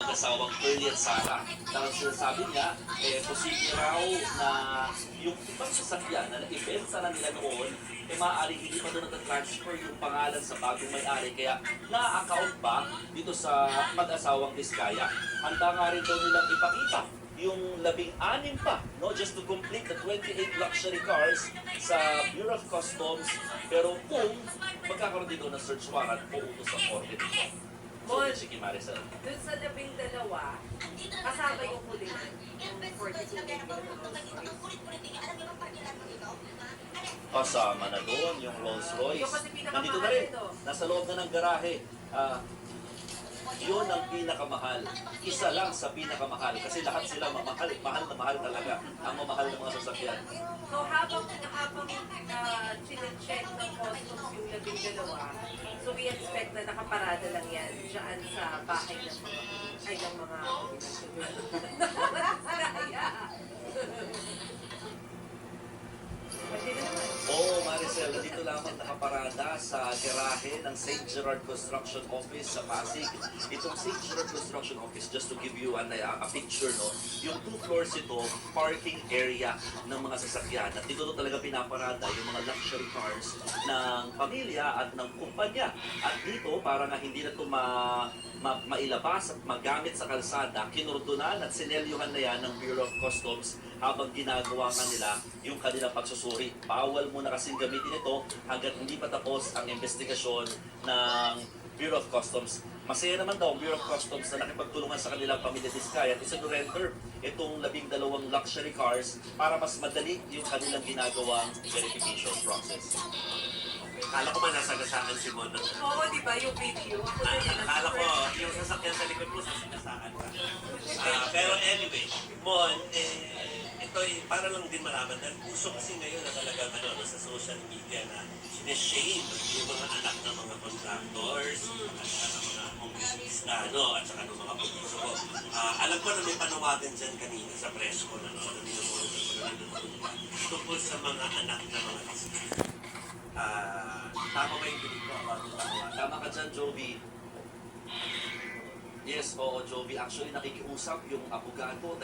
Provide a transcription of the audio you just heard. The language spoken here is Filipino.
mag-asawang Curly at Sarah. Dahil sinasabi niya, posible raw na yung ibang sasakyan na na-ibenta na nila noon, maaaring hindi pa doon nag-transfer yung pangalan sa bagong may-ari. Kaya na-account pa dito sa mag-asawang Diskaya. Handa nga rin daw nilang ipakita yung 16 pa, no, just to complete the 28 luxury cars sa Bureau of Customs. Pero kung magkakaroon din doon ng search warrant o utos sa korte dito. So, sige, Maricel. Doon sa 12, kasama yung huli. Kasama na doon yung Rolls Royce. Nandito na rin, nasa loob na ng garahe. Yun ang pinakamahal. Isa lang sa pinakamahal. Kasi lahat sila mahal na mahal talaga. Ang mamahal ng mga sasakyan. So habang chinecheck ng customs yung 12, so we expect na nakaparada lang yan dyan sa bahay ng mga Oo, Maricel, dito lamang nakaparada sa garahe ng St. Gerard Construction Office sa Pasig. Itong St. Gerard Construction Office, just to give you a picture, no, yung 2 floors ito, parking area ng mga sasakyan. At dito talaga pinaparada yung mga luxury cars ng pamilya at ng kumpanya. At dito, para nga hindi na ito mailabas at magamit sa kalsada, kinurdunan at sinelyuhan na yan ng Bureau of Customs habang ginagawa nga nila yung kanilang pagsusuri. Bawal muna kasing gamitin ito hanggat hindi pa tapos ang investigasyon ng Bureau of Customs. Masaya naman daw ang Bureau of Customs na nakipagtulungan sa kanilang pamilya Diskaya at isinurrender itong 12 luxury cars para mas madali yung kanilang ginagawang verification process. Kala ko ba nasagasaan si Mon? Oo, di ba yung video? Kala ko yung sasakyan sa likod mo sasagasaan ka. Pero anyway, Mon, ito para lang din malaman dahil puso kasi ngayon na talagang sa social media na sineshame yung mga anak ng mga contractors at saka ng mga kongresista at saka ng mga politiko. Alam ko na may panawagan dyan kanina sa press ko na tungkol sa mga anak ng mga discipline. Tama ba yung pinito? Tama ka dyan, Jovi. Yes, oo, Jovi. Actually, nakikiusap yung abogado,